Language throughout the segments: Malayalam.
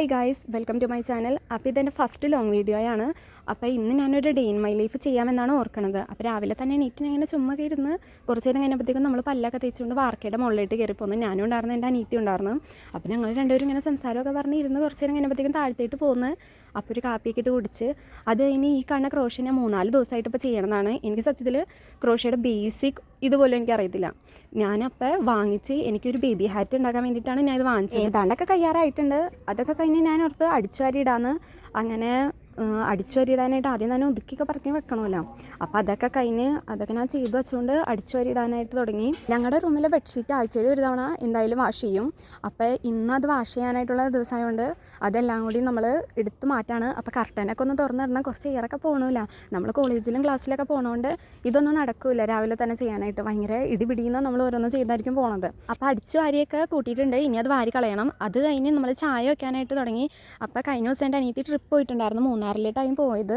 Hi guys, welcome to my channel. അപ്പോൾ ഇതെൻ്റെ ഫസ്റ്റ് ലോങ് വീഡിയോയാണ്. അപ്പോൾ ഇന്ന് ഞാനൊരു ഡേ ഇൻ മൈ ലൈഫ് ചെയ്യാമെന്നാണ് ഓർക്കുന്നത്. അപ്പോൾ രാവിലെ തന്നെ എണീറ്റ് ഇങ്ങനെ ചുമ്മാ കയറുന്നു. കുറച്ച് നേരം കഴിഞ്ഞപ്പോഴത്തേക്കും നമ്മൾ പല്ലൊക്കെ തേച്ചുകൊണ്ട് വാർക്കയുടെ മുകളിലേക്ക് കയറി പോകുന്നു. ഞാനും ഉണ്ടായിരുന്നു, എൻ്റെ അനീറ്റി ഉണ്ടായിരുന്നു. അപ്പോൾ ഞങ്ങൾ രണ്ടുപേരും ഇങ്ങനെ സംസാരമൊക്കെ പറഞ്ഞ് ഇരുന്ന് കുറച്ച് നേരം കഴിഞ്ഞപ്പോഴത്തേക്കും താഴത്തേട്ട് പോകുന്നു. അപ്പോൾ ഒരു കാപ്പിയൊക്കെ ഇട്ട് കുടിച്ച് അത് ഇനി ഈ കാണുന്ന ക്രോഷ്യ ഞാൻ 3-4 ദിവസമായിട്ട് ഇപ്പോൾ ചെയ്യണമെന്നാണ്. എനിക്ക് സത്യത്തിൽ ക്രോഷ്യയുടെ ബേസിക് ഇതുപോലും എനിക്കറിയത്തില്ല. ഞാനപ്പോൾ വാങ്ങിച്ച് എനിക്കൊരു ബേബി ഹാറ്റ് ഉണ്ടാക്കാൻ വേണ്ടിയിട്ടാണ് ഞാൻ ഇത് വാങ്ങിച്ചത്. ഏതാണ്ടൊക്കെ കയ്യാറായിട്ടുണ്ട്. അതൊക്കെ കഴിഞ്ഞ് ഞാൻ ഓർത്ത് അടിച്ചു വാരിയിടാന്ന്. അങ്ങനെ അടിച്ചു വാരിയിടാനായിട്ട് ആദ്യം തന്നെ ഒതുക്കിയൊക്കെ പറക്കി വെക്കണമല്ലോ. അപ്പോൾ അതൊക്കെ കഴിഞ്ഞ് അതൊക്കെ ഞാൻ ചെയ്തു വെച്ചുകൊണ്ട് അടിച്ചു വാരിയിടാനായിട്ട് തുടങ്ങി. ഞങ്ങളുടെ റൂമിലെ ബെഡ്ഷീറ്റ് ആഴ്ചയിൽ ഒരു തവണ എന്തായാലും വാഷ് ചെയ്യും. അപ്പോൾ ഇന്ന് അത് വാഷ് ചെയ്യാനായിട്ടുള്ള ദിവസമായതുകൊണ്ട് അതെല്ലാം കൂടി നമ്മൾ എടുത്ത് മാറ്റാണ്. അപ്പോൾ കർട്ടനൊക്കെ ഒന്ന് തുറന്നിടണം, കുറച്ച് എയറൊക്കെ പോകണമില്ല. നമ്മൾ കോളേജിലും ക്ലാസ്സിലൊക്കെ പോകണതുകൊണ്ട് ഇതൊന്നും നടക്കില്ല രാവിലെ തന്നെ ചെയ്യാനായിട്ട്. ഭയങ്കര ഇടിപിടിയെന്ന് നമ്മൾ ഓരോന്ന് ചെയ്തായിരിക്കും പോണത്. അപ്പോൾ അടിച്ചു വാരിയൊക്കെ കൂട്ടിയിട്ടുണ്ട്. ഇനി അത് വാരി കളയണം. അത് കഴിഞ്ഞ് നമ്മൾ ചായ വയ്ക്കാനായിട്ട് തുടങ്ങി. അപ്പോൾ കഴിഞ്ഞ ദിവസം എൻ്റെ അനിയത്തി ട്രിപ്പ് പോയിട്ടുണ്ടായിരുന്നു, മൂന്നാറിലേട്ടായും പോയത്.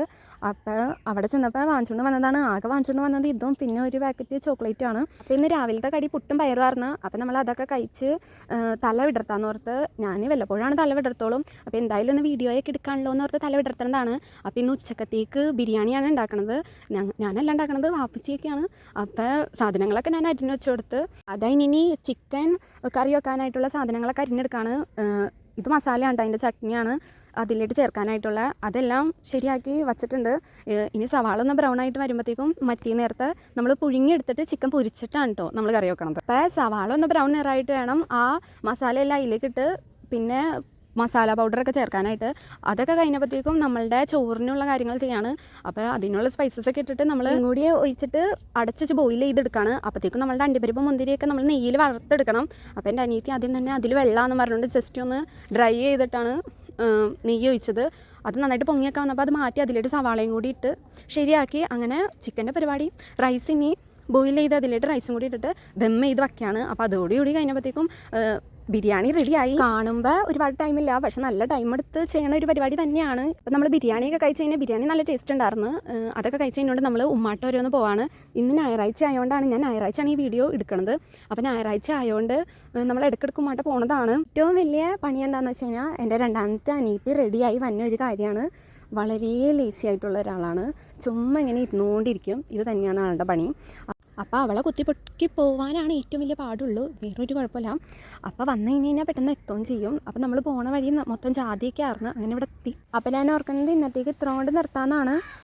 അപ്പോൾ അവിടെ ചെന്നപ്പോൾ വാങ്ങിച്ചുകൊണ്ട് വന്നതാണ്. ആകെ വാങ്ങിച്ചുകൊണ്ട് വന്നത് ഇതും പിന്നെ ഒരു പാക്കറ്റ് ചോക്ലേറ്റും ആണ്. അപ്പോൾ ഇന്ന് രാവിലത്തെ കടി പുട്ടും പയറുമായിരുന്നു. അപ്പോൾ നമ്മൾ അതൊക്കെ കഴിച്ച് തല വിടർത്താന്ന് ഓർത്ത്, ഞാൻ വല്ലപ്പോഴാണ് തല വിടർത്തോളും. അപ്പോൾ എന്തായാലും ഒന്ന് വീഡിയോയൊക്കെ എടുക്കാണല്ലോ എന്ന് ഓർത്ത് തല വിടർത്തേണ്ടതാണ്. അപ്പോൾ ഇന്ന് ഉച്ചക്കത്തേക്ക് ബിരിയാണിയാണ് ഉണ്ടാക്കണത്. ഞാനല്ല ഉണ്ടാക്കണത്, വാപ്പച്ചിയൊക്കെയാണ്. അപ്പോൾ സാധനങ്ങളൊക്കെ ഞാൻ അരിഞ്ഞ് വെച്ച് കൊടുത്ത് അതിനി ചിക്കൻ കറി വെക്കാനായിട്ടുള്ള സാധനങ്ങളൊക്കെ അരിഞ്ഞെടുക്കുകയാണ്. ഇത് മസാലയാണ്, അതിൻ്റെ ചട്നിയാണ് അതിലേക്ക് ചേർക്കാനായിട്ടുള്ള. അതെല്ലാം ശരിയാക്കി വച്ചിട്ടുണ്ട്. ഇനി സവാള ഒന്ന് ബ്രൗൺ ആയിട്ട് വരുമ്പോഴത്തേക്കും മറ്റേ നേരത്തെ നമ്മൾ പുഴുങ്ങിയെടുത്തിട്ട് ചിക്കൻ പൊരിച്ചിട്ടാണ് കേട്ടോ നമ്മൾ കറി വെക്കണത്. അപ്പോൾ സവാള ഒന്ന് ബ്രൗൺ നിറായിട്ട് വേണം ആ മസാല എല്ലാം അതിലേക്കിട്ട് പിന്നെ മസാല പൗഡറൊക്കെ ചേർക്കാനായിട്ട്. അതൊക്കെ കഴിഞ്ഞപ്പോഴത്തേക്കും നമ്മളുടെ ചോറിനുള്ള കാര്യങ്ങൾ ചെയ്യാണ്. അപ്പോൾ അതിനുള്ള സ്പൈസസൊക്കെ ഇട്ടിട്ട് നമ്മൾ കൂടി ഒഴിച്ചിട്ട് അടച്ച് ബോയിൽ ചെയ്തെടുക്കുകയാണ്. അപ്പോഴത്തേക്കും നമ്മളുടെ അണ്ടിപ്പരിപ്പ് മുന്തിരിയൊക്കെ നമ്മൾ നെയ്യിൽ വറുത്തെടുക്കണം. അപ്പോൾ എൻ്റെ അനിയത്തി ആദ്യം തന്നെ അതിൽ വെള്ളമെന്ന് പറഞ്ഞുകൊണ്ട് ജസ്റ്റ് ഒന്ന് ഡ്രൈ ചെയ്തിട്ടാണ് നെയ്യ് ഒഴിച്ചത്. അത് നന്നായിട്ട് പൊങ്ങിയൊക്കെ വന്നപ്പോൾ അത് മാറ്റി അതിലേക്ക് സവാളയും കൂടി ഇട്ട് ശരിയാക്കി. അങ്ങനെ ചിക്കൻ്റെ പരിപാടി. റൈസ് ഇനി ബോയിൽ ചെയ്ത് അതിലേക്ക് റൈസും കൂടി ഇട്ടിട്ട് ദം ചെയ്ത് വയ്ക്കുകയാണ്. അപ്പോൾ അതോടുകൂടി കഴിഞ്ഞപ്പോഴത്തേക്കും ബിരിയാണി റെഡിയായി. കാണുമ്പോൾ ഒരുപാട് ടൈമില്ല, പക്ഷെ നല്ല ടൈം എടുത്ത് ചെയ്യണ ഒരു പരിപാടി തന്നെയാണ്. അപ്പോൾ നമ്മൾ ബിരിയാണിയൊക്കെ കഴിച്ച് കഴിഞ്ഞാൽ ബിരിയാണി നല്ല ടേസ്റ്റ് ഉണ്ടായിരുന്നു. അതൊക്കെ കഴിച്ച് കഴിഞ്ഞുകൊണ്ട് നമ്മൾ ഉമ്മാട്ട ഓരോന്ന് പോവാണ്. ഇന്ന് ഞായറാഴ്ച ആയതുകൊണ്ടാണ്, ഞാൻ ഞായറാഴ്ചയാണ് ഈ വീഡിയോ എടുക്കുന്നത്. അപ്പോൾ ഞായറാഴ്ച ആയതുകൊണ്ട് നമ്മൾ ഇടയ്ക്കിടയ്ക്ക് ഉമ്മാട്ട പോണതാണ്. ഏറ്റവും വലിയ പണി എന്താണെന്ന് വെച്ച് കഴിഞ്ഞാൽ എൻ്റെ രണ്ടാമത്തെ അനിയത്തി റെഡിയായി വന്ന ഒരു കാര്യമാണ്. വളരെ ലേസി ആയിട്ടുള്ള ഒരാളാണ്, ചുമ്മാ ഇങ്ങനെ ഇരുന്നുകൊണ്ടിരിക്കും. ഇത് തന്നെയാണ് ആളുടെ പണി. അപ്പോൾ അവളെ കുത്തിപ്പൊക്കി പോകാനാണ് ഏറ്റവും വലിയ പാടുള്ളൂ, വേറൊരു കുഴപ്പമില്ല. അപ്പോൾ വന്നു കഴിഞ്ഞാൽ പെട്ടെന്ന് എത്തുകയും ചെയ്യും. അപ്പോൾ നമ്മൾ പോണ വഴി മൊത്തം ജാതിയൊക്കെ ആയിരുന്നു. അങ്ങനെ ഇവിടെ എത്തി. അപ്പോൾ ഞാൻ ഓർക്കുന്നത് ഇന്നത്തേക്ക് ഇത്ര കൊണ്ട് നിർത്താമെന്നാണ്.